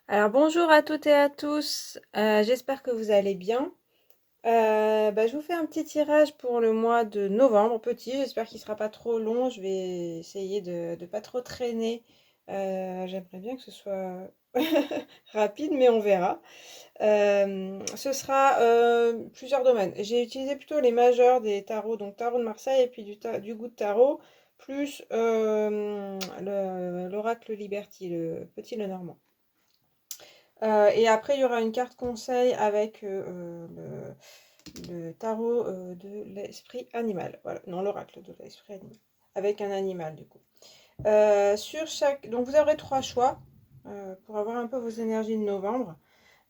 Alors bonjour à toutes et à tous, j'espère que vous allez bien. Je vous fais un petit tirage pour le mois de novembre, petit, j'espère qu'il sera pas trop long, je vais essayer de pas trop traîner. J'aimerais bien que ce soit rapide, mais on verra. Ce sera plusieurs domaines. J'ai utilisé plutôt les majeurs des tarots, donc tarot de Marseille et puis du goût de tarot, plus l'oracle Liberty, le petit Lenormand. Et après, il y aura une carte conseil avec le tarot de l'esprit animal. Voilà, non, l'oracle de l'esprit animal. Avec un animal, du coup. Sur chaque... Donc, vous aurez trois choix pour avoir un peu vos énergies de novembre.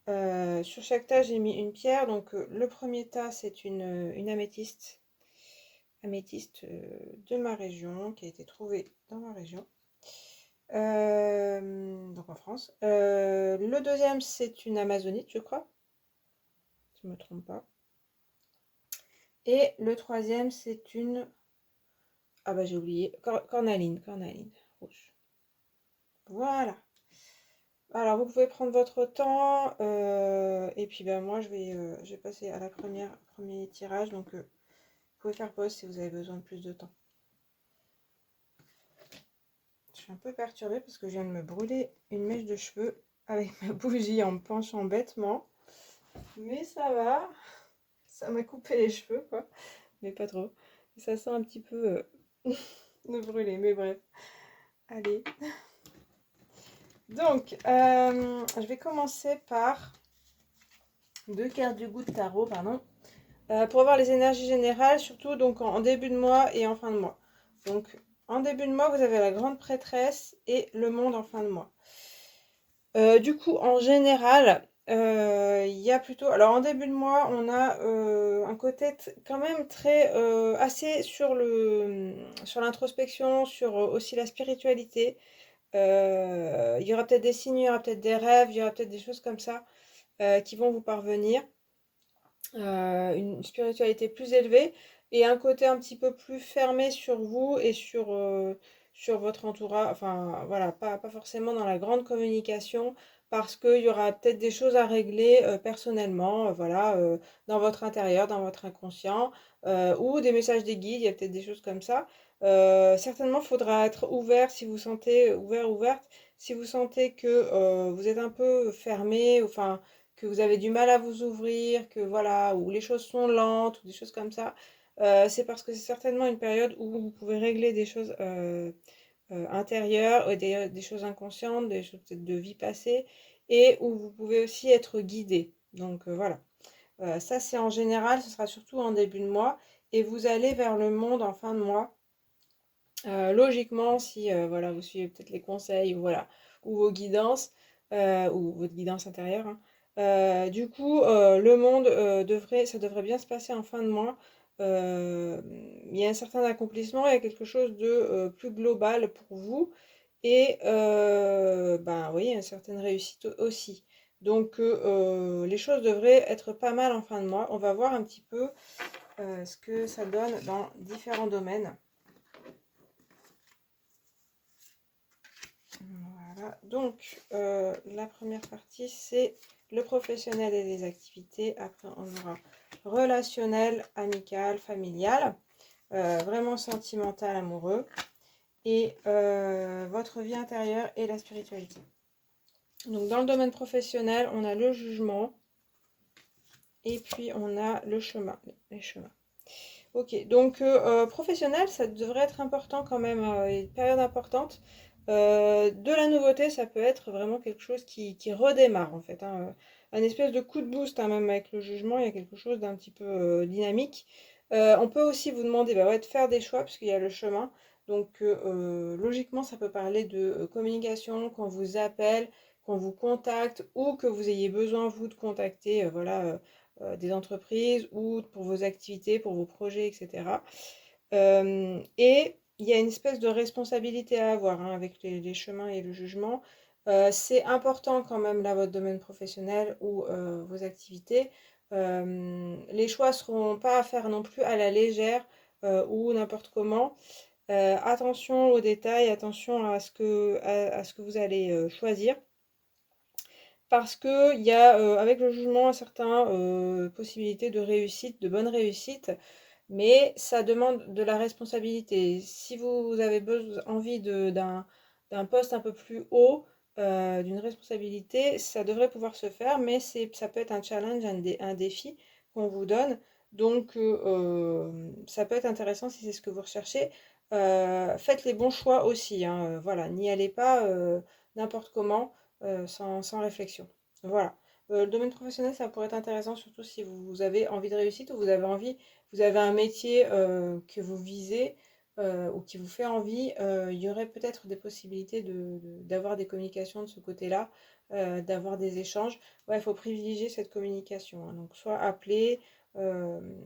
Sur chaque tas, j'ai mis une pierre. Donc, le premier tas, c'est une améthyste. Améthyste de ma région, qui a été trouvée dans ma région. Donc en France. Le deuxième, c'est une amazonite, je crois, si je ne me trompe pas. Et le troisième, c'est une... Ah bah j'ai oublié, cornaline, cornaline rouge. Voilà. Alors vous pouvez prendre votre temps, et puis ben, moi je vais passer à premier tirage, donc vous pouvez faire pause si vous avez besoin de plus de temps. Je suis un peu perturbée parce que je viens de me brûler une mèche de cheveux avec ma bougie en me penchant bêtement. Mais ça va, ça m'a coupé les cheveux quoi, mais pas trop. Ça sent un petit peu de brûler, mais bref. Allez. Donc, je vais commencer par deux cartes du goût de tarot, pardon, pour avoir les énergies générales, surtout donc en début de mois et en fin de mois. Donc, en début de mois, vous avez la grande prêtresse et le monde en fin de mois. Du coup, en général, il y a plutôt... Alors, en début de mois, on a un côté quand même très... assez sur l'introspection, sur aussi la spiritualité. Il y aura peut-être des signes, il y aura peut-être des rêves, il y aura peut-être des choses comme ça qui vont vous parvenir. Une spiritualité plus élevée et un côté un petit peu plus fermé sur vous et sur votre entourage. Enfin, voilà, pas forcément dans la grande communication parce qu'il y aura peut-être des choses à régler personnellement, voilà, dans votre intérieur, dans votre inconscient, ou des messages des guides, il y a peut-être des choses comme ça. Certainement, il faudra être ouvert si vous sentez, ouverte, si vous sentez que vous êtes un peu fermé, enfin que vous avez du mal à vous ouvrir, que voilà, ou les choses sont lentes, ou des choses comme ça, c'est parce que c'est certainement une période où vous pouvez régler des choses intérieures, des choses inconscientes, des choses peut-être de vie passée, et où vous pouvez aussi être guidé. Donc voilà. Ça, c'est en général, ce sera surtout en début de mois, et vous allez vers le monde en fin de mois. Logiquement, si voilà, vous suivez peut-être les conseils, ou voilà, ou vos guidances, ou votre guidance intérieure, hein. Du coup, le monde ça devrait bien se passer en fin de mois. Euh, il y a un certain accomplissement, il y a quelque chose de plus global pour vous, et ben oui, il y a une certaine réussite aussi. Donc les choses devraient être pas mal en fin de mois. On va voir un petit peu ce que ça donne dans différents domaines. Voilà, donc la première partie, c'est le professionnel et les activités. Après, on aura relationnel, amical, familial, vraiment sentimental, amoureux, et votre vie intérieure et la spiritualité. Donc, dans le domaine professionnel, on a le jugement, et puis on a le chemin, les chemins. Ok, donc professionnel, ça devrait être important quand même, une période importante. De la nouveauté, ça peut être vraiment quelque chose qui redémarre en fait, hein, un espèce de coup de boost, hein, même avec le jugement, il y a quelque chose d'un petit peu dynamique. On peut aussi vous demander bah ouais, de faire des choix, parce qu'il y a le chemin. Donc logiquement, ça peut parler de communication, qu'on vous appelle, qu'on vous contacte, ou que vous ayez besoin, vous, de contacter voilà, des entreprises, ou pour vos activités, pour vos projets, etc. Et il y a une espèce de responsabilité à avoir, hein, avec les chemins et le jugement. C'est important quand même là, votre domaine professionnel ou vos activités. Les choix ne seront pas à faire non plus à la légère ou n'importe comment. Attention aux détails, attention à ce que vous allez choisir. parce qu'il y a avec le jugement certaines possibilités de réussite, de bonne réussite, mais ça demande de la responsabilité. Si vous avez envie d'un poste un peu plus haut, d'une responsabilité, ça devrait pouvoir se faire, mais ça peut être un challenge, un défi qu'on vous donne. Donc, ça peut être intéressant si c'est ce que vous recherchez. Faites les bons choix aussi, hein, voilà, n'y allez pas n'importe comment, sans réflexion. Voilà. Le domaine professionnel, ça pourrait être intéressant, surtout si vous avez envie de réussite ou vous avez un métier que vous visez ou qui vous fait envie, il y aurait peut-être des possibilités d'avoir des communications de ce côté-là, d'avoir des échanges. Ouais, il faut privilégier cette communication, hein. Donc, soit appeler,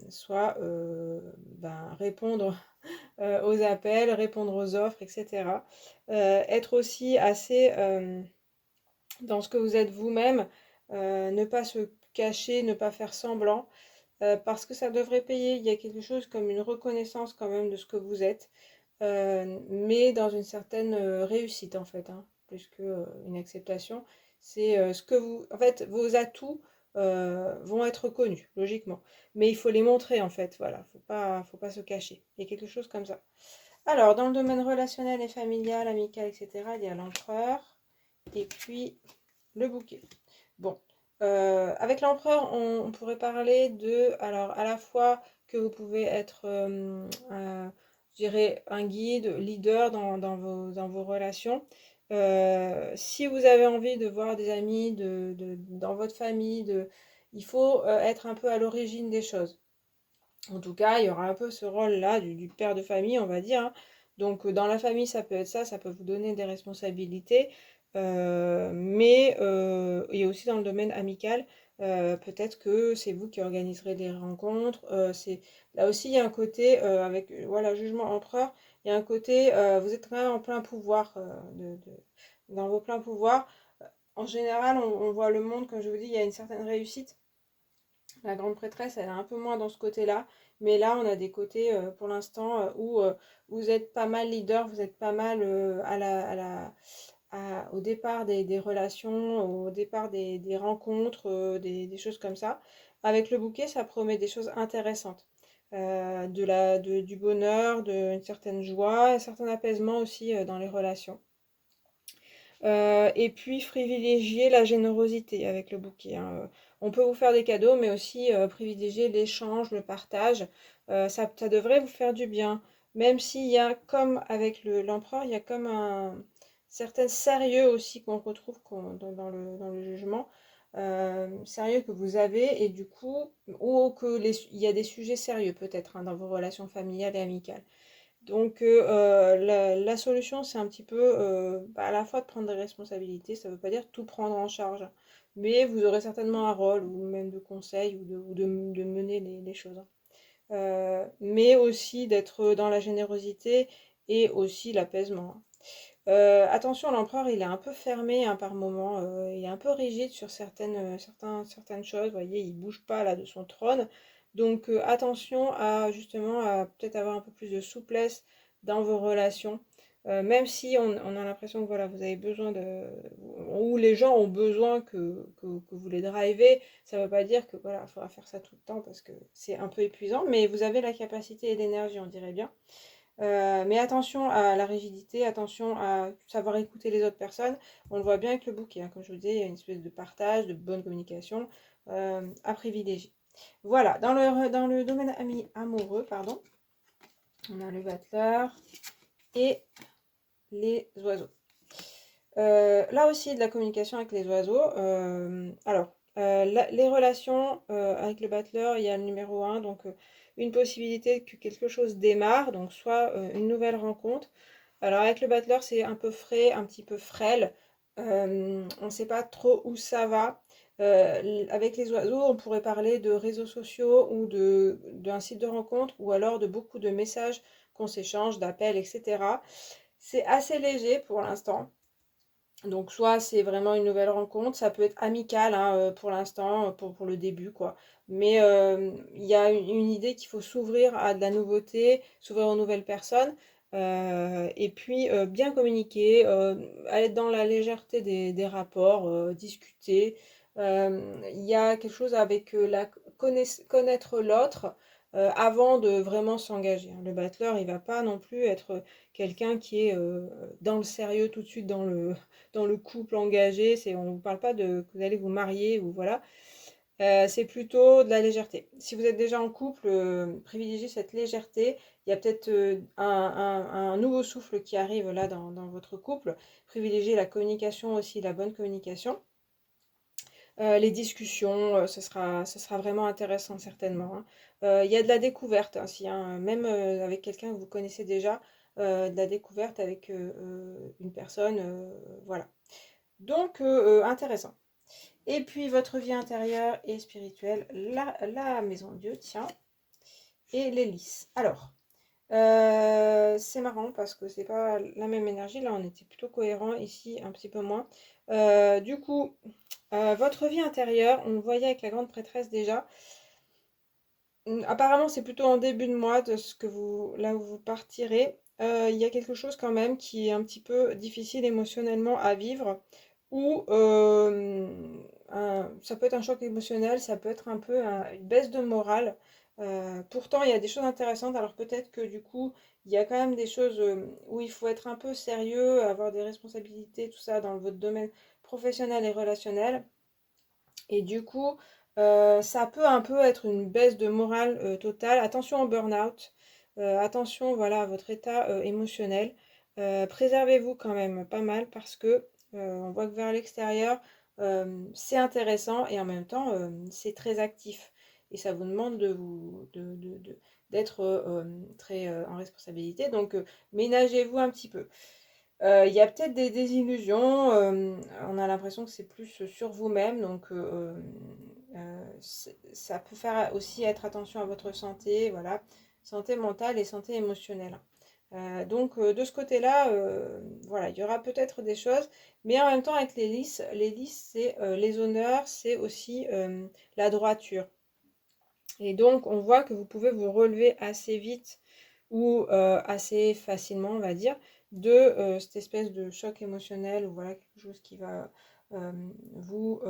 soit ben, répondre aux appels, répondre aux offres, etc. Être aussi assez dans ce que vous êtes vous-même, ne pas se cacher, ne pas faire semblant, parce que ça devrait payer. Il y a quelque chose comme une reconnaissance quand même de ce que vous êtes, mais dans une certaine réussite en fait, hein, plus qu'une acceptation. C'est ce que vous... En fait, vos atouts vont être reconnus, logiquement. Mais il faut les montrer en fait, voilà. Faut pas se cacher. Il y a quelque chose comme ça. Alors, dans le domaine relationnel et familial, amical, etc., il y a l'empereur et puis le bouquet. Bon, avec l'empereur, on pourrait parler de, alors à la fois que vous pouvez être, je dirais, un guide, leader dans vos relations. Si vous avez envie de voir des amis dans votre famille, il faut être un peu à l'origine des choses. En tout cas, il y aura un peu ce rôle-là du père de famille, on va dire, hein. Donc, dans la famille, ça peut être ça peut vous donner des responsabilités. Et aussi dans le domaine amical, peut-être que c'est vous qui organiserez les rencontres. Là aussi, il y a un côté, avec voilà, jugement empereur, il y a un côté, vous êtes quand même en plein pouvoir, dans vos pleins pouvoirs. En général, on voit le monde, comme je vous dis, il y a une certaine réussite. La grande prêtresse, elle est un peu moins dans ce côté-là. Mais là, on a des côtés, pour l'instant, où vous êtes pas mal leader, vous êtes pas mal au départ des relations, au départ des rencontres, des choses comme ça. Avec le bouquet, ça promet des choses intéressantes. Du bonheur, d'une certaine joie, un certain apaisement aussi dans les relations. Et puis privilégier la générosité avec le bouquet, hein. On peut vous faire des cadeaux, mais aussi privilégier l'échange, le partage. Ça devrait vous faire du bien. Même s'il y a, comme avec l'empereur, il y a comme un certain sérieux aussi qu'on retrouve dans le jugement. Sérieux que vous avez, et du coup, ou il y a des sujets sérieux peut-être, hein, dans vos relations familiales et amicales. Donc, la solution, c'est un petit peu bah, à la fois de prendre des responsabilités, ça ne veut pas dire tout prendre en charge, mais vous aurez certainement un rôle, ou même de conseil, de mener les choses, hein. Mais aussi d'être dans la générosité et aussi l'apaisement, hein. Attention, l'empereur, il est un peu fermé, hein, par moment, il est un peu rigide sur certaines choses, vous voyez, il bouge pas là de son trône. Donc attention à justement à peut-être avoir un peu plus de souplesse dans vos relations. Même si on a l'impression que voilà, vous avez besoin ou les gens ont besoin que vous les drivez, ça ne veut pas dire que voilà, il faudra faire ça tout le temps parce que c'est un peu épuisant, mais vous avez la capacité et l'énergie, on dirait bien. Mais attention à la rigidité, attention à savoir écouter les autres personnes. On le voit bien avec le bouquet, hein. Comme je vous disais, il y a une espèce de partage, de bonne communication à privilégier. Voilà, dans le domaine amoureux, pardon, on a le battleur et les oiseaux. Là aussi, de la communication avec les oiseaux. Les relations avec le battleur, il y a le numéro 1, donc une possibilité que quelque chose démarre, donc soit une nouvelle rencontre. Alors avec le battleur, c'est un peu frais, un petit peu frêle. On ne sait pas trop où ça va. Avec les oiseaux, on pourrait parler de réseaux sociaux ou d'un site de rencontre, ou alors de beaucoup de messages qu'on s'échange, d'appels, etc. C'est assez léger pour l'instant. Donc soit c'est vraiment une nouvelle rencontre, ça peut être amical, hein, pour l'instant, pour le début, quoi. Mais il y a une idée qu'il faut s'ouvrir à de la nouveauté, s'ouvrir aux nouvelles personnes. Et puis bien communiquer, aller dans la légèreté des rapports, discuter. Il y a quelque chose avec connaître l'autre avant de vraiment s'engager, hein. Le battleur, il va pas non plus être quelqu'un qui est dans le sérieux tout de suite, dans le couple engagé. On ne vous parle pas de que vous allez vous marier ou voilà. C'est plutôt de la légèreté. Si vous êtes déjà en couple, privilégiez cette légèreté. Il y a peut-être un nouveau souffle qui arrive là dans votre couple. Privilégiez la communication aussi, la bonne communication. Les discussions, ce sera vraiment intéressant certainement, hein. Il y a de la découverte ainsi, hein, même avec quelqu'un que vous connaissez déjà, de la découverte avec une personne, voilà. Donc, intéressant. Et puis votre vie intérieure et spirituelle, la maison de Dieu, tiens, et les lys. Alors, c'est marrant parce que c'est pas la même énergie. Là, on était plutôt cohérent. Ici, un petit peu moins. Du coup, votre vie intérieure, on le voyait avec la grande prêtresse déjà. Apparemment, c'est plutôt en début de mois de ce que là où vous partirez. Il y a quelque chose quand même qui est un petit peu difficile émotionnellement à vivre. Ou ça peut être un choc émotionnel, ça peut être un peu une baisse de morale. Pourtant, il y a des choses intéressantes. Alors peut-être que du coup, il y a quand même des choses où il faut être un peu sérieux, avoir des responsabilités, tout ça dans votre domaine professionnel et relationnel. Et du coup, ça peut un peu être une baisse de morale totale. Attention au burn-out. Attention, voilà, à votre état émotionnel. Préservez-vous quand même pas mal parce que on voit que vers l'extérieur, c'est intéressant et en même temps, c'est très actif. Et ça vous demande d'être très en responsabilité. Donc, ménagez-vous un petit peu. Il y a peut-être des désillusions, on a l'impression que c'est plus sur vous-même, donc ça peut faire aussi être attention à votre santé, voilà, santé mentale et santé émotionnelle. Donc de ce côté-là, voilà, il y aura peut-être des choses, mais en même temps avec les lys c'est les honneurs, c'est aussi la droiture. Et donc on voit que vous pouvez vous relever assez vite ou assez facilement, on va dire, de cette espèce de choc émotionnel ou voilà quelque chose qui va euh, vous...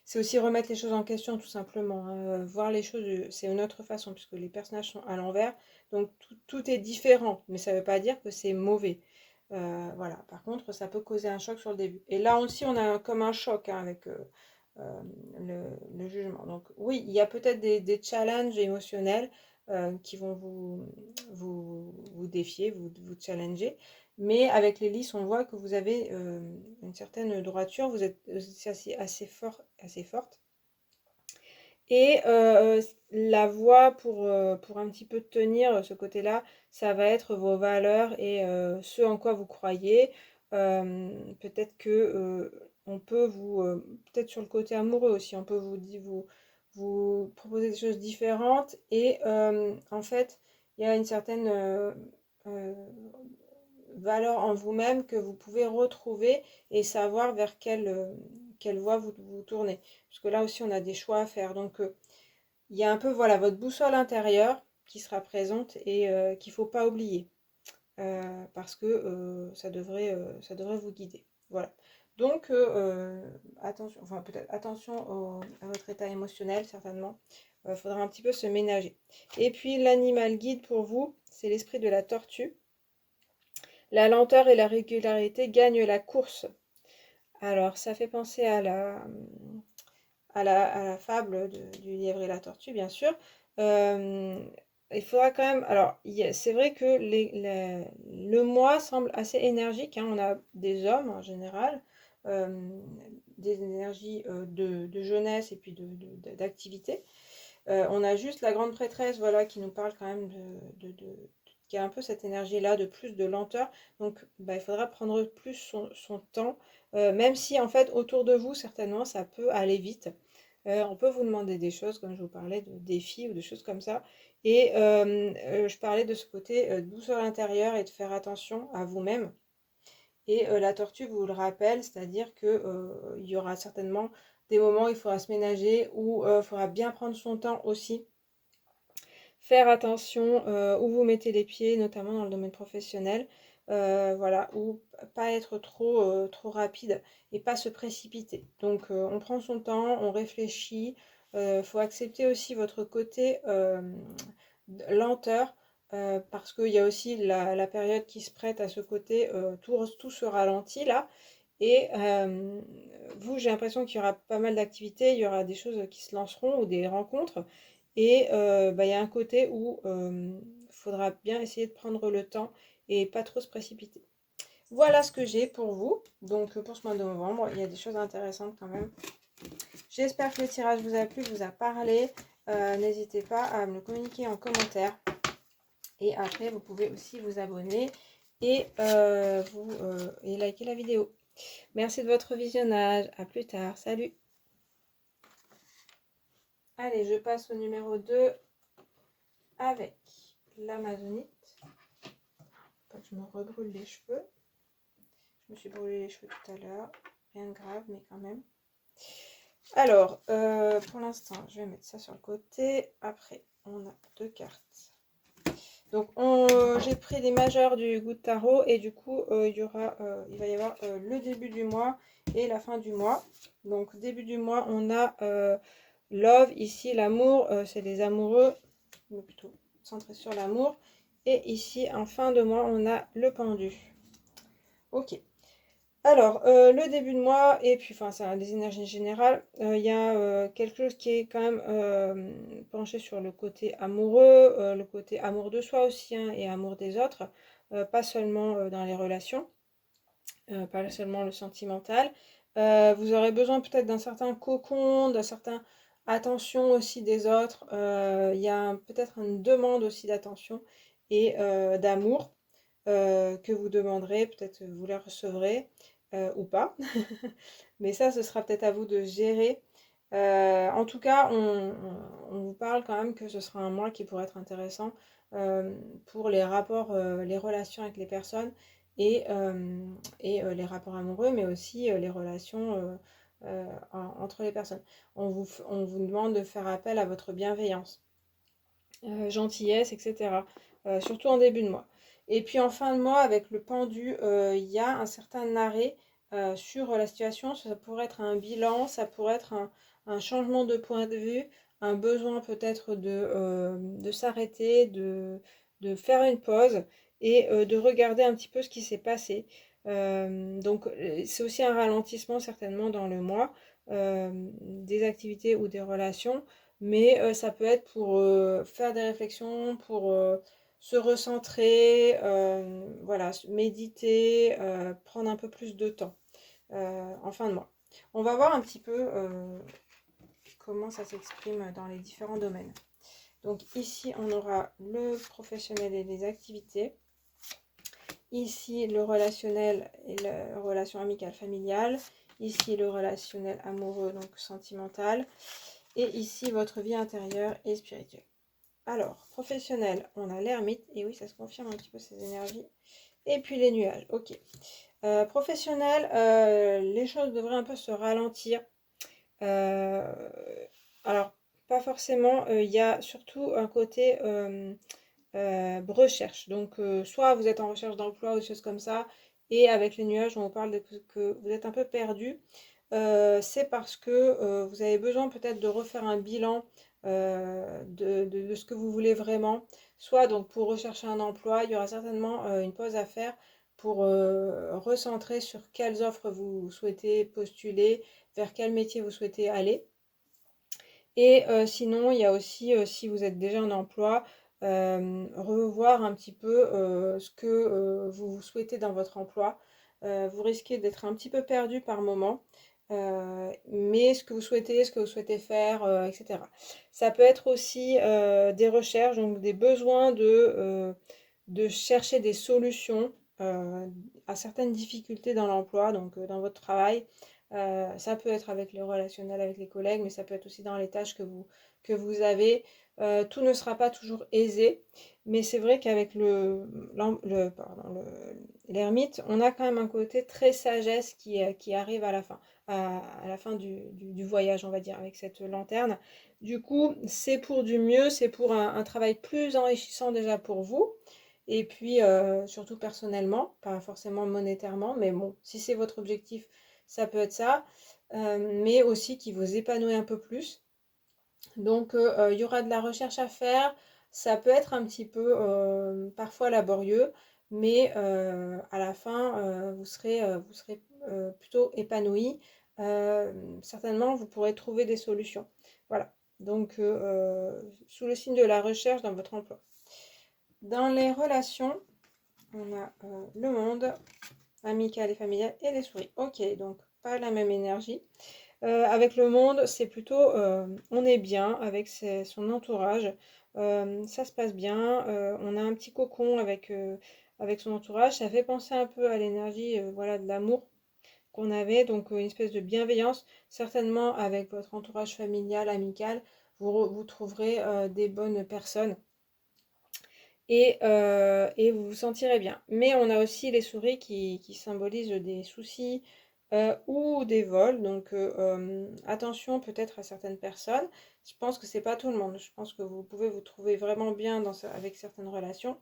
c'est aussi remettre les choses en question tout simplement, hein. Voir les choses, c'est une autre façon puisque les personnages sont à l'envers, donc tout est différent, mais ça ne veut pas dire que c'est mauvais. Voilà, par contre, ça peut causer un choc sur le début. Et là aussi, on a comme un choc hein, avec euh, le jugement. Donc oui, il y a peut-être des challenges émotionnels qui vont vous défier, vous challenger. Mais avec les listes, on voit que vous avez une certaine droiture, vous êtes assez fort, assez forte. Et la voie pour un petit peu tenir ce côté-là, ça va être vos valeurs et ce en quoi vous croyez. Peut-être que on peut peut-être sur le côté amoureux aussi, on peut vous proposer des choses différentes. Et en fait, il y a une certaine euh, valeur en vous-même que vous pouvez retrouver et savoir vers quelle voie vous tournez. Parce que là aussi, on a des choix à faire. Donc, il y a un peu voilà, votre boussole intérieure qui sera présente et qu'il ne faut pas oublier. Parce que ça devrait vous guider. Voilà. Donc, attention, enfin peut-être attention à votre état émotionnel, certainement. Il faudra un petit peu se ménager. Et puis, l'animal guide pour vous, c'est l'esprit de la tortue. La lenteur et la régularité gagnent la course. Alors, ça fait penser à la fable du lièvre et la tortue, bien sûr. Euh, il faudra quand même. Alors, c'est vrai que le mois semble assez énergique, hein. On a des hommes en général, euh, des énergies de jeunesse et puis d'activité. On a juste la grande prêtresse, voilà, qui nous parle quand même qui a un peu cette énergie-là de plus de lenteur. Donc, bah, il faudra prendre plus son temps, même si en fait autour de vous, certainement, ça peut aller vite. On peut vous demander des choses, comme je vous parlais de défis ou de choses comme ça. Et je parlais de ce côté douceur intérieure et de faire attention à vous-même. Et la tortue vous le rappelle, c'est-à-dire que il y aura certainement des moments où il faudra se ménager, où il faudra bien prendre son temps aussi. faire attention où vous mettez les pieds, notamment dans le domaine professionnel. Voilà, ou pas être trop rapide et pas se précipiter. Donc on prend son temps, on réfléchit. Faut accepter aussi votre côté lenteur, parce qu'il y a aussi la période qui se prête à ce côté, tout se ralentit là. Et vous, j'ai l'impression qu'il y aura pas mal d'activités, il y aura des choses qui se lanceront ou des rencontres. Et bah, il y a un côté où il faudra bien essayer de prendre le temps et pas trop se précipiter. Voilà ce que j'ai pour vous. Donc pour ce mois de novembre, il y a des choses intéressantes quand même. J'espère que le tirage vous a plu, vous a parlé. N'hésitez pas à me le communiquer en commentaire. Et après, vous pouvez aussi vous abonner et, et liker la vidéo. Merci de votre visionnage. À plus tard. Salut. Allez, je passe au numéro 2 avec l'amazonite. Pas que je me rebrûle les cheveux. Je me suis brûlé les cheveux tout à l'heure. Rien de grave, mais quand même. Alors, pour l'instant, je vais mettre ça sur le côté. Après, on a 2 cartes. Donc, j'ai pris des majeurs du Good Tarot et du coup, il va y avoir le début du mois et la fin du mois. Donc, début du mois, on a Love, ici, l'amour, c'est des amoureux, mais plutôt centré sur l'amour. Et ici, en fin de mois, on a le pendu. Ok. Alors, le début de mois, et puis, enfin, ça a des énergies générales. Il y a quelque chose qui est quand même penché sur le côté amoureux, le côté amour de soi aussi, hein, et amour des autres, pas seulement dans les relations, pas seulement le sentimental. Vous aurez besoin peut-être d'un certain cocon, d'un certain attention aussi des autres. Il y a peut-être une demande aussi d'attention et d'amour que vous demanderez, peut-être vous les recevrez ou pas. Mais ça, ce sera peut-être à vous de gérer. En tout cas, on vous parle quand même que ce sera un mois qui pourrait être intéressant pour les rapports, les relations avec les personnes et, les rapports amoureux, mais aussi les relations entre les personnes. On vous demande de faire appel à votre bienveillance, gentillesse, etc. Surtout en début de mois. Et puis en fin de mois, avec le pendu, il y a un certain arrêt sur la situation. Ça pourrait être un bilan, ça pourrait être un changement de point de vue, un besoin peut-être de s'arrêter, de faire une pause et de regarder un petit peu ce qui s'est passé. Donc c'est aussi un ralentissement certainement dans le mois des activités ou des relations, mais ça peut être pour faire des réflexions, pour se recentrer, voilà, méditer, prendre un peu plus de temps en fin de mois. On va voir un petit peu comment ça s'exprime dans les différents domaines. Donc ici, on aura le professionnel et les activités. Ici, le relationnel et la relation amicale familiale. Ici, le relationnel amoureux, donc sentimental. Et ici, votre vie intérieure et spirituelle. Alors, professionnel, on a l'ermite. Et oui, ça se confirme un petit peu ces énergies. Et puis les nuages, ok. Professionnel, les choses devraient un peu se ralentir. Alors, pas forcément. Il y a surtout un côté recherche. Donc, soit vous êtes en recherche d'emploi ou des choses comme ça. Et avec les nuages, on vous parle que vous êtes un peu perdu. C'est parce que vous avez besoin peut-être de refaire un bilan de ce que vous voulez vraiment. Soit donc pour rechercher un emploi, il y aura certainement une pause à faire pour recentrer sur quelles offres vous souhaitez postuler, vers quel métier vous souhaitez aller. Et sinon, il y a aussi, si vous êtes déjà en emploi, revoir un petit peu ce que vous souhaitez dans votre emploi. Vous risquez d'être un petit peu perdu par moment, mais ce que vous souhaitez faire, etc. Ça peut être aussi des recherches, donc des besoins de chercher des solutions à certaines difficultés dans l'emploi, donc dans votre travail. Ça peut être avec les relationnels avec les collègues, mais ça peut être aussi dans les tâches que vous avez. Tout ne sera pas toujours aisé, mais c'est vrai qu'avec l'ermite, on a quand même un côté très sagesse qui arrive à la fin, à la fin du voyage, on va dire, avec cette lanterne. Du coup, c'est pour du mieux, c'est pour un travail plus enrichissant déjà pour vous. Et puis, surtout personnellement, pas forcément monétairement, mais bon, si c'est votre objectif, ça peut être ça. Mais aussi qui vous épanouit un peu plus. Donc, il y aura de la recherche à faire. Ça peut être un petit peu parfois laborieux, mais à la fin, vous serez plutôt épanoui. Euh, Certainement, vous pourrez trouver des solutions. Voilà. Donc, sous le signe de la recherche dans votre emploi. Dans les relations, on a le monde, amical et familial et les souris. Ok, donc pas la même énergie. Avec le monde, c'est plutôt on est bien avec son entourage, ça se passe bien, on a un petit cocon avec son entourage, ça fait penser un peu à l'énergie voilà, de l'amour qu'on avait, donc une espèce de bienveillance, certainement avec votre entourage familial, amical, vous trouverez des bonnes personnes et vous vous sentirez bien. Mais on a aussi les souris qui symbolisent des soucis ou des vols. Donc attention peut-être à certaines personnes. Je pense que c'est pas tout le monde. Je pense que vous pouvez vous trouver vraiment bien avec certaines relations.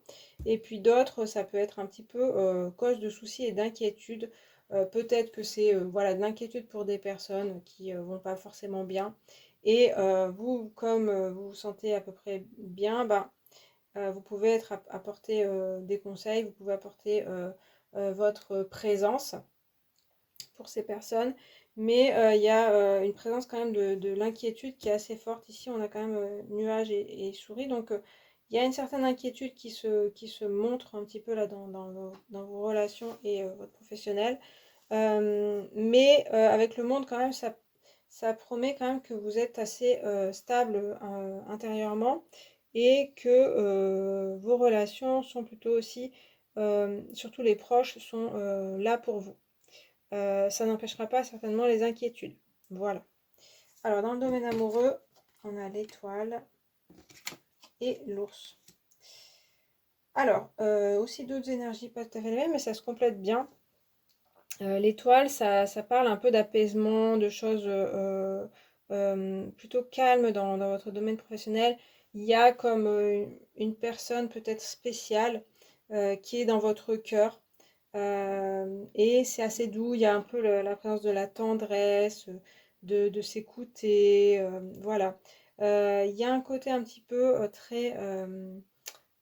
Et puis d'autres, ça peut être un petit peu cause de soucis et d'inquiétudes. Peut-être que c'est voilà, de l'inquiétude pour des personnes qui vont pas forcément bien. Et vous, comme vous vous sentez à peu près bien, bah, vous pouvez apporter des conseils, vous pouvez apporter votre présence pour ces personnes, mais il y a une présence quand même de l'inquiétude qui est assez forte. Ici, on a quand même nuages et souris, donc il y a une certaine inquiétude qui se montre un petit peu là dans vos relations et votre professionnel. Mais avec le monde, quand même, ça promet quand même que vous êtes assez stable intérieurement et que vos relations sont plutôt aussi, surtout les proches, sont là pour vous. Ça n'empêchera pas certainement les inquiétudes. Voilà. Alors, dans le domaine amoureux, on a l'étoile et l'ours. Alors, aussi d'autres énergies pas tout à fait les mêmes, mais ça se complète bien. L'étoile, ça parle un peu d'apaisement, de choses plutôt calmes dans votre domaine professionnel. Il y a comme une personne peut-être spéciale qui est dans votre cœur. Et c'est assez doux, il y a un peu la présence de la tendresse, de s'écouter, voilà. Il y a un côté un petit peu très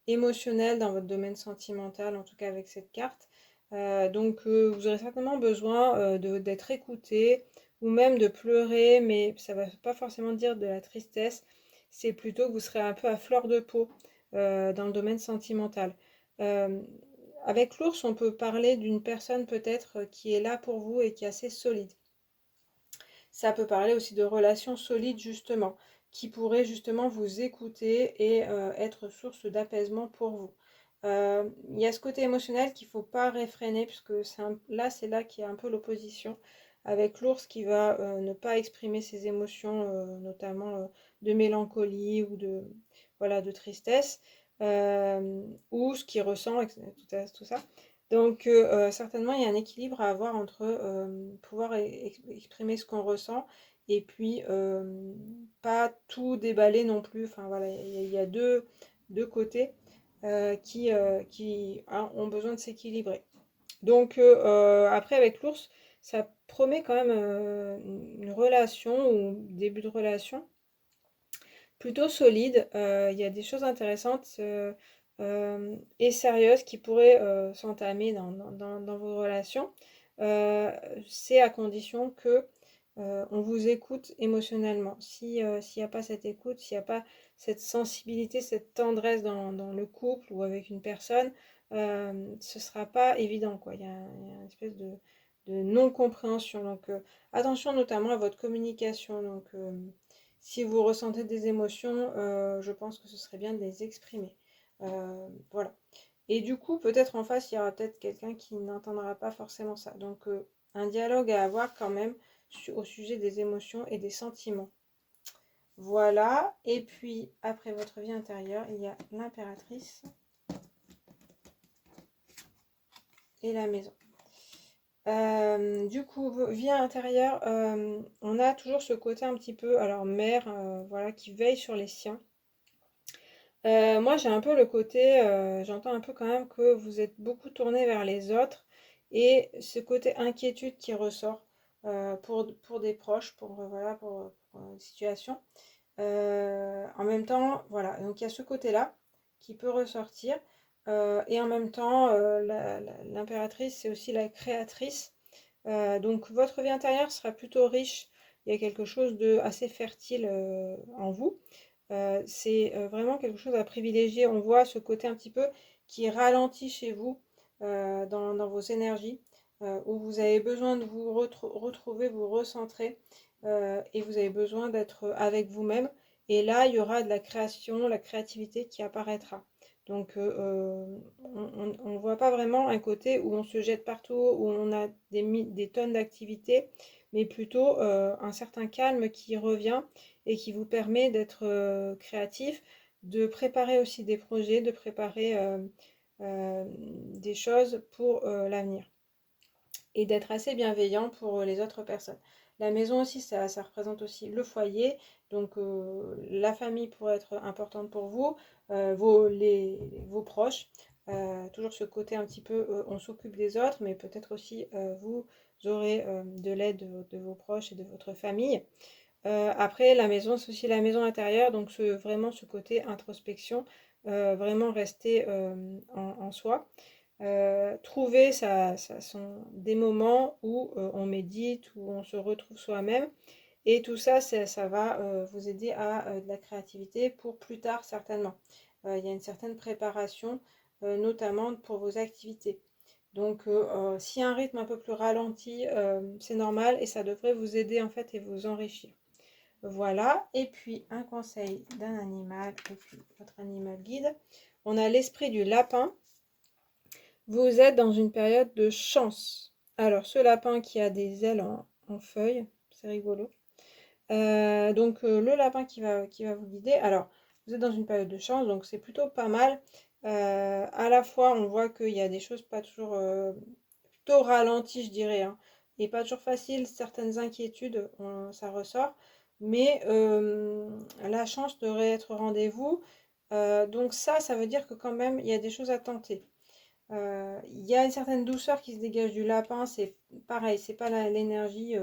émotionnel dans votre domaine sentimental, en tout cas avec cette carte. Donc vous aurez certainement besoin d'être écouté ou même de pleurer, mais ça ne va pas forcément dire de la tristesse, c'est plutôt que vous serez un peu à fleur de peau dans le domaine sentimental. Euh, Avec l'ours, on peut parler d'une personne peut-être qui est là pour vous et qui est assez solide. Ça peut parler aussi de relations solides justement, qui pourraient justement vous écouter et être source d'apaisement pour vous. Il y a ce côté émotionnel qu'il ne faut pas réfréner, puisque c'est là qu'il y a un peu l'opposition avec l'ours qui va ne pas exprimer ses émotions, notamment de mélancolie ou voilà, de tristesse, ou ce qu'il ressent, tout ça. Donc certainement, il y a un équilibre à avoir entre pouvoir exprimer ce qu'on ressent et puis pas tout déballer non plus. Enfin voilà, il y a deux côtés qui ont besoin de s'équilibrer. Donc après, avec l'ours, ça promet quand même une relation ou début de relation plutôt solide. Il y a des choses intéressantes et sérieuses qui pourraient s'entamer dans vos relations. Euh, c'est à condition que on vous écoute émotionnellement. S'il n'y a pas cette écoute, s'il n'y a pas cette sensibilité, cette tendresse dans le couple ou avec une personne, ce ne sera pas évident, quoi. Il y a une espèce de non-compréhension. Donc attention notamment à votre communication. Donc si vous ressentez des émotions, je pense que ce serait bien de les exprimer. Voilà. Et du coup, peut-être en face, il y aura peut-être quelqu'un qui n'entendra pas forcément ça. Donc, un dialogue à avoir quand même au sujet des émotions et des sentiments. Voilà, et puis après votre vie intérieure, il y a l'impératrice et la maison. Du coup, vie intérieure, on a toujours ce côté un petit peu, alors mère, voilà, qui veille sur les siens. Moi, j'ai un peu le côté, j'entends un peu quand même que vous êtes beaucoup tourné vers les autres et ce côté inquiétude qui ressort pour des proches, voilà, pour une situation. En même temps, voilà, donc il y a ce côté-là qui peut ressortir. Et en même temps, l'impératrice, c'est aussi la créatrice. Donc votre vie intérieure sera plutôt riche. Il y a quelque chose de assez fertile en vous. C'est vraiment quelque chose à privilégier. On voit ce côté un petit peu qui ralentit chez vous dans vos énergies, où vous avez besoin de vous retrouver, vous recentrer, et vous avez besoin d'être avec vous-même. Et là, il y aura de la création, la créativité qui apparaîtra. Donc, on ne voit pas vraiment un côté où on se jette partout, où on a des tonnes d'activités, mais plutôt un certain calme qui revient et qui vous permet d'être créatif, de préparer aussi des projets, de préparer des choses pour l'avenir et d'être assez bienveillant pour les autres personnes. La maison aussi, ça représente aussi le foyer, donc la famille pourrait être importante pour vous, vos proches, toujours ce côté un petit peu on s'occupe des autres, mais peut-être aussi vous aurez de l'aide de vos proches et de votre famille. Après, la maison, c'est aussi la maison intérieure, donc vraiment ce côté introspection, vraiment rester en soi. Trouver des moments où on médite, où on se retrouve soi-même. Et tout ça, ça va vous aider à de la créativité pour plus tard, certainement. Il y a une certaine préparation, notamment pour vos activités. Donc, si un rythme un peu plus ralenti, c'est normal et ça devrait vous aider en fait et vous enrichir. Voilà, et puis un conseil d'un animal, et puis votre animal guide. On a l'esprit du lapin. Vous êtes dans une période de chance. Alors, ce lapin qui a des ailes en feuilles, c'est rigolo. Le lapin qui va vous guider. Alors, vous êtes dans une période de chance, donc c'est plutôt pas mal. À la fois, on voit qu'il y a des choses pas toujours plutôt ralenties, je dirais, hein, et pas toujours faciles. Certaines inquiétudes, ça ressort. Mais la chance devrait être au rendez-vous. Donc ça veut dire que quand même, il y a des choses à tenter. Il y a une certaine douceur qui se dégage du lapin, c'est pareil, c'est pas l'énergie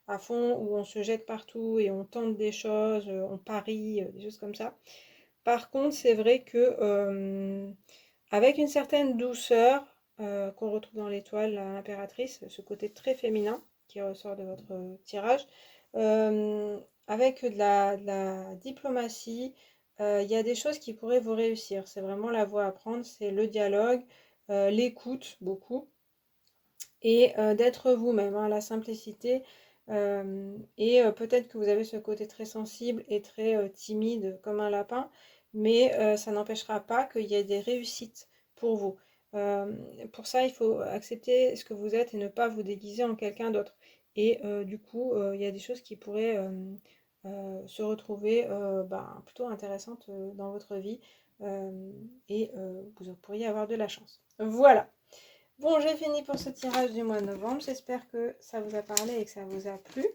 à fond où on se jette partout et on tente des choses, on parie, des choses comme ça. Par contre, c'est vrai que avec une certaine douceur qu'on retrouve dans l'étoile, l'impératrice, ce côté très féminin qui ressort de votre tirage, avec de la diplomatie, il y a des choses qui pourraient vous réussir. C'est vraiment la voie à prendre, c'est le dialogue, l'écoute beaucoup et d'être vous-même, hein, la simplicité. Et peut-être que vous avez ce côté très sensible et très timide comme un lapin, mais ça n'empêchera pas qu'il y ait des réussites pour vous. Euh, pour ça, il faut accepter ce que vous êtes et ne pas vous déguiser en quelqu'un d'autre. Et du coup, il y a des choses qui pourraient se retrouver plutôt intéressantes dans votre vie et vous pourriez avoir de la chance. Voilà. Bon, j'ai fini pour ce tirage du mois de novembre. J'espère que ça vous a parlé et que ça vous a plu.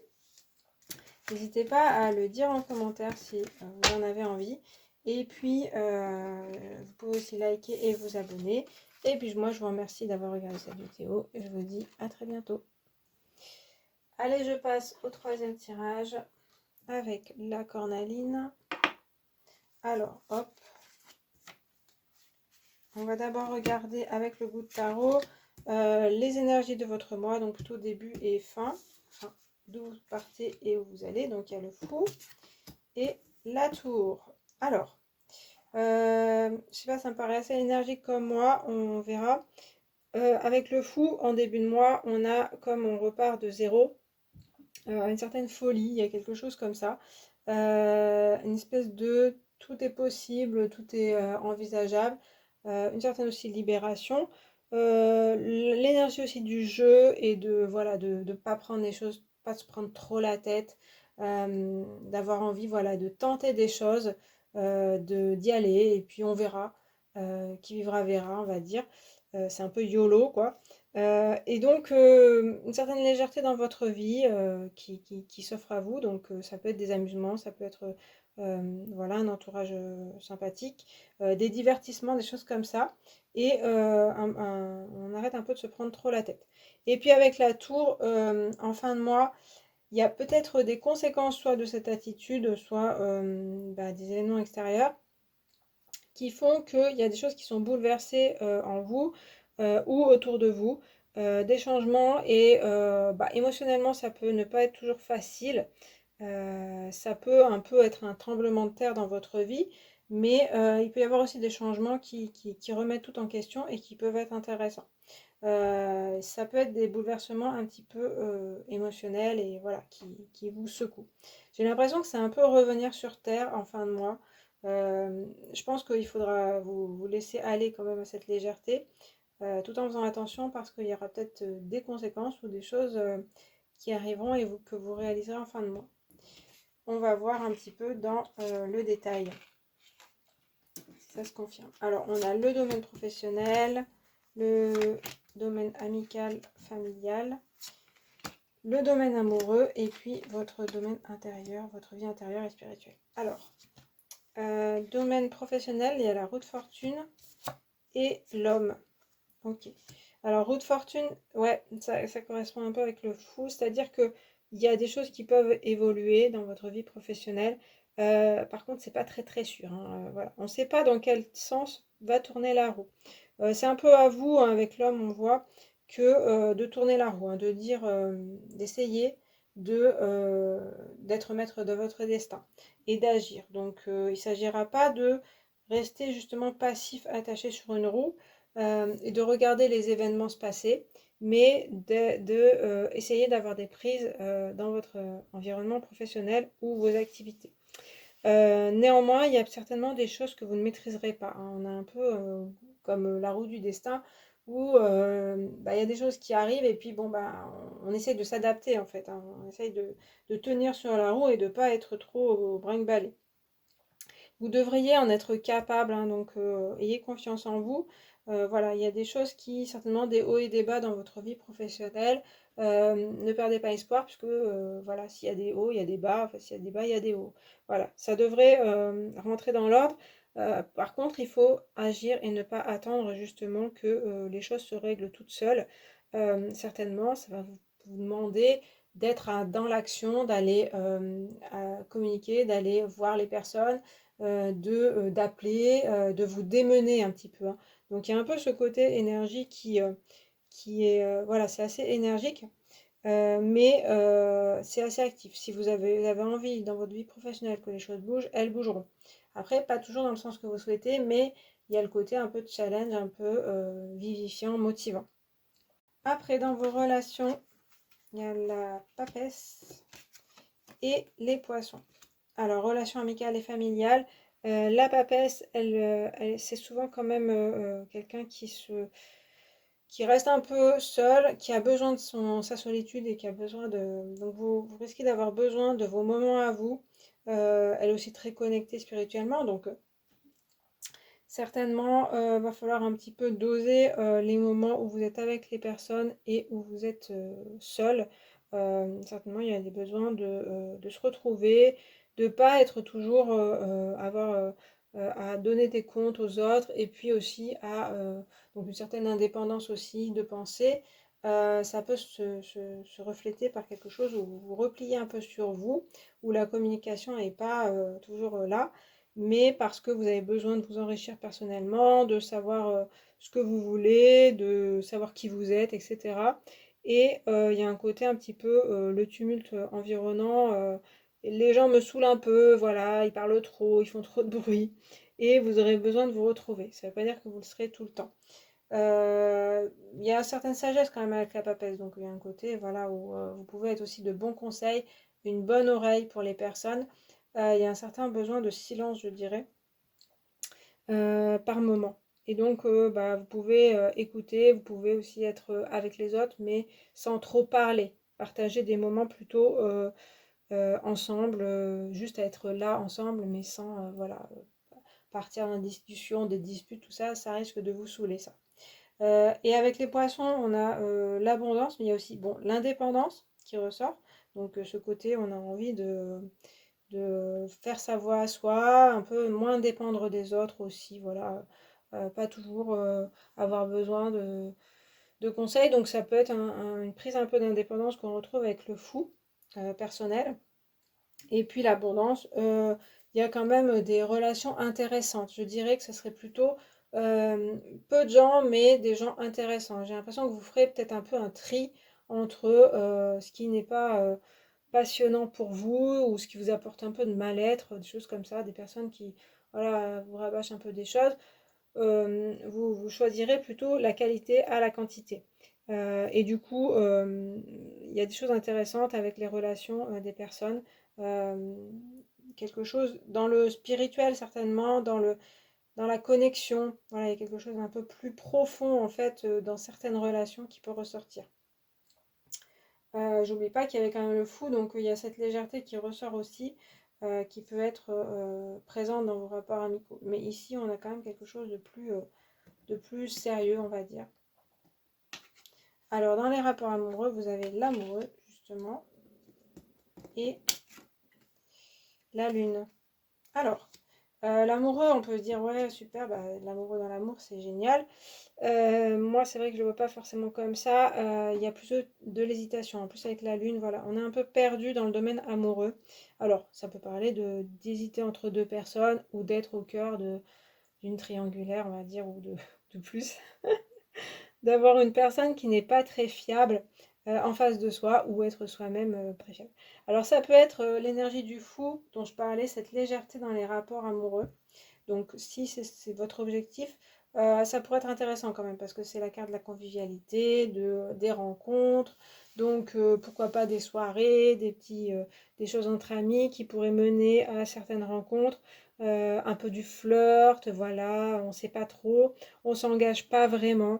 N'hésitez pas à le dire en commentaire si vous en avez envie. Et puis, vous pouvez aussi liker et vous abonner. Et puis, moi, je vous remercie d'avoir regardé cette vidéo. Et je vous dis à très bientôt. Allez, je passe au troisième tirage avec la cornaline. Alors, hop. On va d'abord regarder avec le goût de tarot les énergies de votre mois, donc plutôt début et fin. Enfin, d'où vous partez et où vous allez. Donc, il y a le fou et la tour. Alors, je sais pas, ça me paraît assez énergique comme moi, on verra. Avec le fou, en début de mois, on a, comme on repart de zéro, une certaine folie, il y a quelque chose comme ça. Une espèce de tout est possible, tout est envisageable. Une certaine aussi libération. L'énergie aussi du jeu et de voilà de ne pas prendre les choses pas se prendre trop la tête, d'avoir envie, voilà, de tenter des choses, d'y aller et puis on verra. Qui vivra verra, on va dire. C'est un peu YOLO, quoi. Et donc, une certaine légèreté dans votre vie qui s'offre à vous. Donc, ça peut être des amusements, ça peut être voilà, un entourage sympathique, des divertissements, des choses comme ça. Et on arrête un peu de se prendre trop la tête. Et puis avec la tour, en fin de mois, il y a peut-être des conséquences soit de cette attitude, soit des événements extérieurs qui font qu'il y a des choses qui sont bouleversées en vous ou autour de vous, des changements et émotionnellement ça peut ne pas être toujours facile. Ça peut un peu être un tremblement de terre dans votre vie, mais il peut y avoir aussi des changements qui remettent tout en question et qui peuvent être intéressants. Ça peut être des bouleversements un petit peu émotionnels et voilà, qui vous secouent. J'ai l'impression que c'est un peu revenir sur terre en fin de mois. Je pense qu'il faudra vous laisser aller quand même à cette légèreté, tout en faisant attention parce qu'il y aura peut-être des conséquences ou des choses qui arriveront et que vous réaliserez en fin de mois. On va voir un petit peu dans le détail, si ça se confirme. Alors, on a le domaine professionnel, le domaine amical, familial, le domaine amoureux et puis votre domaine intérieur, votre vie intérieure et spirituelle. Alors, domaine professionnel, il y a la roue de fortune et l'homme. Ok. Alors, roue de fortune, ouais, ça correspond un peu avec le fou, c'est-à-dire que il y a des choses qui peuvent évoluer dans votre vie professionnelle. Par contre, c'est pas très très sûr, hein. Voilà. On ne sait pas dans quel sens va tourner la roue. C'est un peu à vous, hein, avec l'homme, on voit que de tourner la roue, hein, de dire, d'essayer d'être maître de votre destin et d'agir. Donc, il ne s'agira pas de rester justement passif, attaché sur une roue et de regarder les événements se passer, mais essayer d'avoir des prises dans votre environnement professionnel ou vos activités. Néanmoins, il y a certainement des choses que vous ne maîtriserez pas, hein. On a un peu comme la roue du destin où il y a des choses qui arrivent et puis bon on essaye de s'adapter en fait, hein. On essaye de tenir sur la roue et de ne pas être trop au brinque-ballé. Vous devriez en être capable, hein, donc ayez confiance en vous. Voilà, il y a des choses qui, certainement des hauts et des bas dans votre vie professionnelle. Ne perdez pas espoir, puisque voilà, s'il y a des hauts, il y a des bas. Enfin, s'il y a des bas, il y a des hauts. Voilà, ça devrait rentrer dans l'ordre. Par contre, il faut agir et ne pas attendre justement que les choses se règlent toutes seules. Certainement, ça va vous demander d'être dans l'action, d'aller communiquer, d'aller voir les personnes, d'appeler, de vous démener un petit peu, hein. Donc il y a un peu ce côté énergie qui est, voilà, c'est assez énergique, mais c'est assez actif. Si vous avez envie dans votre vie professionnelle que les choses bougent, elles bougeront. Après, pas toujours dans le sens que vous souhaitez, mais il y a le côté un peu de challenge, un peu vivifiant, motivant. Après, dans vos relations, il y a la papesse et les poissons. Alors, relations amicales et familiales, la papesse, c'est souvent quand même quelqu'un qui reste un peu seul, qui a besoin de sa solitude et qui a besoin de... Donc, vous risquez d'avoir besoin de vos moments à vous. Elle est aussi très connectée spirituellement, donc certainement, va falloir un petit peu doser les moments où vous êtes avec les personnes et où vous êtes seul. Certainement, il y a des besoins de se retrouver, de ne pas être toujours avoir à donner des comptes aux autres et puis aussi donc une certaine indépendance aussi de penser. Ça peut se refléter par quelque chose où vous vous repliez un peu sur vous, où la communication n'est pas toujours là, mais parce que vous avez besoin de vous enrichir personnellement, de savoir ce que vous voulez, de savoir qui vous êtes, etc. Et il y a un côté un petit peu le tumulte environnant. Les gens me saoulent un peu, voilà, ils parlent trop, ils font trop de bruit, et vous aurez besoin de vous retrouver. Ça ne veut pas dire que vous le serez tout le temps. Il y a une certaine sagesse quand même avec la papesse, donc il y a un côté voilà, où vous pouvez être aussi de bons conseils, une bonne oreille pour les personnes. Il y a un certain besoin de silence, je dirais, par moment. Et donc, vous pouvez écouter, vous pouvez aussi être avec les autres, mais sans trop parler. partager des moments plutôt ensemble, juste à être là ensemble, mais sans voilà, partir dans des discussions, des disputes, tout ça, ça risque de vous saouler ça. Et avec les poissons, on a l'abondance, mais il y a aussi bon, l'indépendance qui ressort. Donc ce côté, on a envie de faire sa voix à soi, un peu moins dépendre des autres aussi, voilà. Pas toujours avoir besoin de conseils. Donc ça peut être une prise un peu d'indépendance qu'on retrouve avec le fou personnel. Et puis l'abondance, il y a quand même des relations intéressantes. Je dirais que ce serait plutôt peu de gens, mais des gens intéressants. J'ai l'impression que vous ferez peut-être un peu un tri entre ce qui n'est pas passionnant pour vous ou ce qui vous apporte un peu de mal-être, des choses comme ça, des personnes qui voilà, vous rabâchent un peu des choses. Vous choisirez plutôt la qualité à la quantité. Et du coup, il y a des choses intéressantes avec les relations des personnes. Euh, Quelque chose dans le spirituel certainement, dans la connexion. Voilà, il y a quelque chose d'un peu plus profond en fait dans certaines relations qui peut ressortir. J'oublie pas qu'il y avait quand même le fou, donc il y a cette légèreté qui ressort aussi, qui peut être présente dans vos rapports amicaux. Mais ici, on a quand même quelque chose de plus sérieux, on va dire. Alors, dans les rapports amoureux, vous avez l'amoureux, justement, et la lune. Alors, l'amoureux, on peut se dire, ouais, super, bah, l'amoureux dans l'amour, c'est génial. Moi, c'est vrai que je le vois pas forcément comme ça. Il y a plus de l'hésitation. En plus, avec la lune, voilà, on est un peu perdu dans le domaine amoureux. Alors, ça peut parler d'hésiter entre deux personnes ou d'être au cœur d'une triangulaire, on va dire, ou de plus. D'avoir une personne qui n'est pas très fiable en face de soi ou être soi-même préférable. Alors ça peut être l'énergie du fou dont je parlais, cette légèreté dans les rapports amoureux. Donc si c'est votre objectif, ça pourrait être intéressant quand même parce que c'est la carte de la convivialité, des rencontres. Donc pourquoi pas des soirées, des choses entre amis qui pourraient mener à certaines rencontres. Un peu du flirt, voilà, on ne sait pas trop, on s'engage pas vraiment.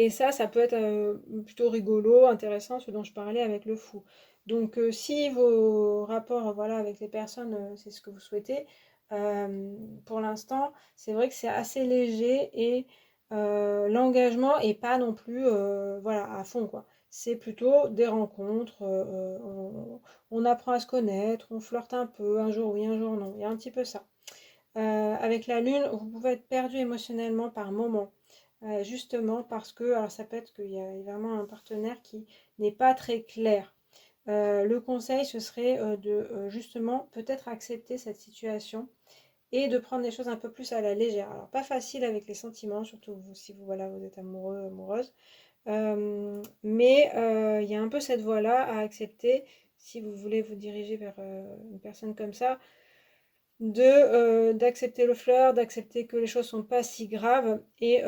Et ça peut être plutôt rigolo, intéressant, ce dont je parlais avec le fou. Donc, si vos rapports, voilà, avec les personnes, c'est ce que vous souhaitez, pour l'instant, c'est vrai que c'est assez léger et l'engagement est pas non plus, voilà, à fond, quoi. C'est plutôt des rencontres, on apprend à se connaître, on flirte un peu, un jour oui, un jour non. Il y a un petit peu ça. Avec la lune, vous pouvez être perdu émotionnellement par moment. Justement parce que, alors ça peut être qu'il y a vraiment un partenaire qui n'est pas très clair. Le conseil, ce serait de justement peut-être accepter cette situation et de prendre les choses un peu plus à la légère. Alors pas facile avec les sentiments, surtout vous, si vous, voilà, vous êtes amoureux, amoureuse. Mais il y a un peu cette voie-là à accepter si vous voulez vous diriger vers une personne comme ça d'accepter le flirt, d'accepter que les choses sont pas si graves et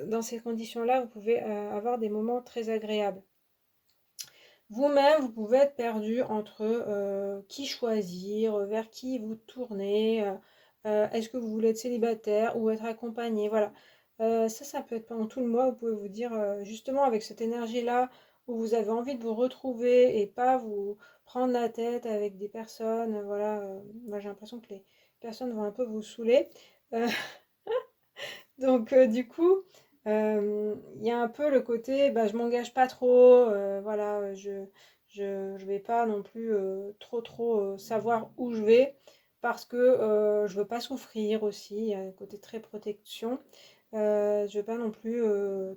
dans ces conditions-là, vous pouvez avoir des moments très agréables. Vous-même, vous pouvez être perdu entre qui choisir, vers qui vous tourner, est-ce que vous voulez être célibataire ou être accompagné, voilà. Ça peut être pendant tout le mois, vous pouvez vous dire justement avec cette énergie-là où vous avez envie de vous retrouver et pas vous prendre la tête avec des personnes, voilà. Moi j'ai l'impression que les personnes vont un peu vous saouler. Euh, donc du coup, il y a un peu le côté, bah, je m'engage pas trop, voilà, je vais pas non plus trop savoir où je vais parce que je veux pas souffrir aussi, il y a un côté très protection. Je veux pas non plus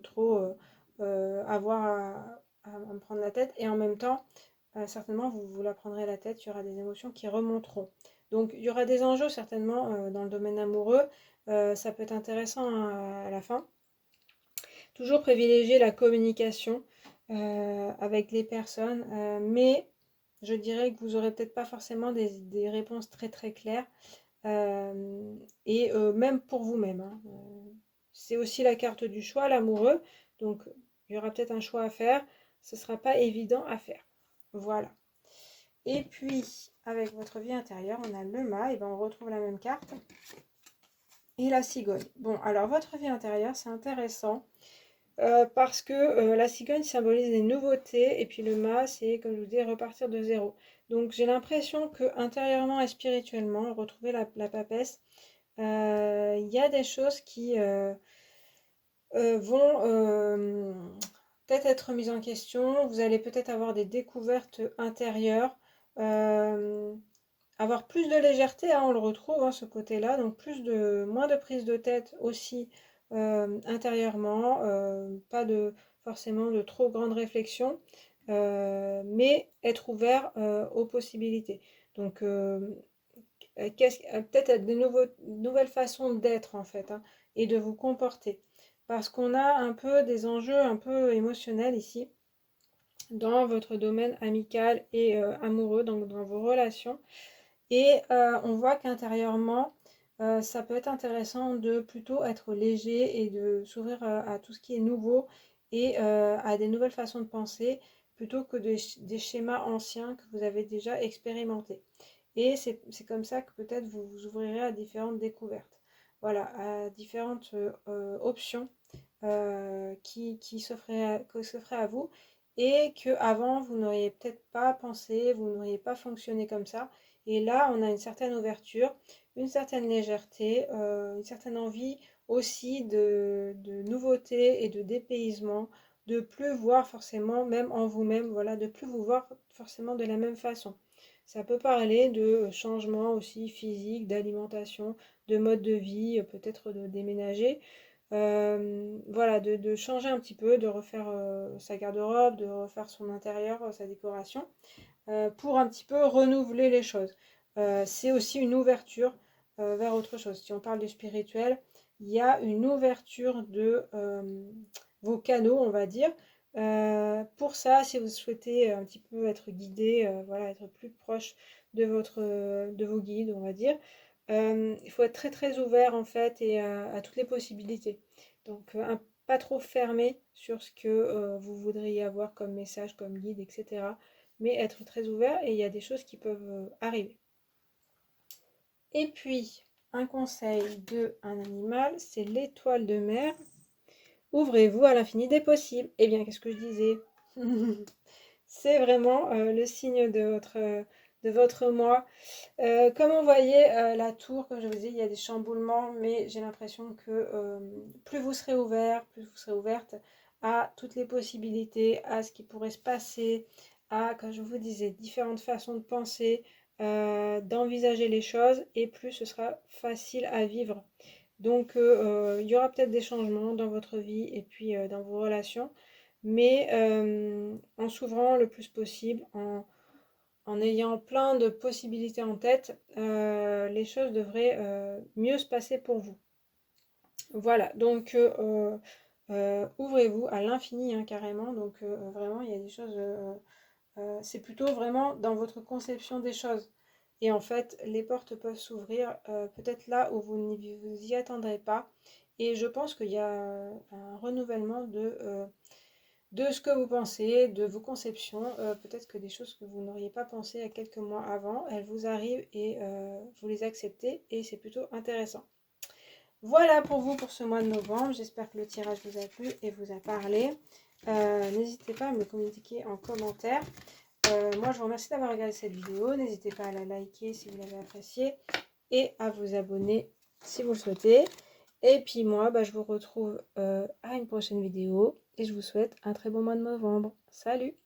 trop avoir à me prendre la tête et en même temps, certainement vous vous la prendrez la tête, il y aura des émotions qui remonteront. Donc il y aura des enjeux certainement dans le domaine amoureux. Ça peut être intéressant à la fin. Toujours privilégier la communication avec les personnes, mais je dirais que vous n'aurez peut-être pas forcément des réponses très claires, et même pour vous-même, hein. C'est aussi la carte du choix, l'amoureux, donc il y aura peut-être un choix à faire, ce ne sera pas évident à faire. Voilà. Et puis, avec votre vie intérieure, on a le mât, et ben on retrouve la même carte. Et la cigogne. Bon, alors votre vie intérieure, c'est intéressant. parce que la cigogne symbolise les nouveautés et puis le mât, c'est, comme je vous dis, repartir de zéro. Donc j'ai l'impression que intérieurement et spirituellement, retrouver la papesse, il y a des choses qui vont peut-être être mises en question. Vous allez peut-être avoir des découvertes intérieures, euh, avoir plus de légèreté, hein, on le retrouve, hein, ce côté-là, donc moins de prise de tête aussi intérieurement, pas de forcément de trop grandes réflexions, mais être ouvert aux possibilités. Donc peut-être nouvelles façons d'être en fait, hein, et de vous comporter. Parce qu'on a un peu des enjeux un peu émotionnels ici, dans votre domaine amical et amoureux, donc dans vos relations. Et on voit qu'intérieurement, ça peut être intéressant de plutôt être léger et de s'ouvrir à tout ce qui est nouveau et à des nouvelles façons de penser plutôt que des schémas anciens que vous avez déjà expérimentés. Et c'est comme ça que peut-être vous vous ouvrirez à différentes découvertes. Voilà, à différentes options qui s'offraient à vous et que avant vous n'auriez peut-être pas pensé, vous n'auriez pas fonctionné comme ça. Et là, on a une certaine ouverture, une certaine légèreté, une certaine envie aussi de nouveauté et de dépaysement, de plus voir forcément, même en vous-même, voilà, de plus vous voir forcément de la même façon. Ça peut parler de changement aussi physique, d'alimentation, de mode de vie, peut-être de déménager. Voilà, de changer un petit peu, de refaire sa garde-robe, de refaire son intérieur, sa décoration, pour un petit peu renouveler les choses. C'est aussi une ouverture vers autre chose. Si on parle de spirituel, il y a une ouverture de vos canaux, on va dire. Pour ça, si vous souhaitez un petit peu être guidé, voilà, être plus proche de vos guides, on va dire, il faut être très très ouvert en fait et à toutes les possibilités. Donc pas trop fermé sur ce que vous voudriez avoir comme message, comme guide, etc. Mais être très ouvert et il y a des choses qui peuvent arriver. Et puis, un conseil de un animal, c'est l'étoile de mer. Ouvrez-vous à l'infini des possibles. Eh bien, qu'est-ce que je disais? C'est vraiment le signe de votre moi. Comme on voyait la tour, comme je vous disais, il y a des chamboulements, mais j'ai l'impression que plus vous serez ouvert, plus vous serez ouverte à toutes les possibilités, à ce qui pourrait se passer, à, comme je vous disais, différentes façons de penser, d'envisager les choses, et plus ce sera facile à vivre. Donc il y aura peut-être des changements dans votre vie et puis dans vos relations, mais en s'ouvrant le plus possible, en ayant plein de possibilités en tête, les choses devraient mieux se passer pour vous. Voilà, donc ouvrez-vous à l'infini, hein, carrément. Donc vraiment, il y a des choses, c'est plutôt vraiment dans votre conception des choses. Et en fait, les portes peuvent s'ouvrir peut-être là où vous n'y vous y attendrez pas. Et je pense qu'il y a un renouvellement de ce que vous pensez, de vos conceptions. Peut-être que des choses que vous n'auriez pas pensé à quelques mois avant, elles vous arrivent et vous les acceptez et c'est plutôt intéressant. Voilà pour vous pour ce mois de novembre. J'espère que le tirage vous a plu et vous a parlé. N'hésitez pas à me communiquer en commentaire. Moi, je vous remercie d'avoir regardé cette vidéo. N'hésitez pas à la liker si vous l'avez appréciée et à vous abonner si vous le souhaitez. Et puis moi, je vous retrouve à une prochaine vidéo et je vous souhaite un très bon mois de novembre. Salut!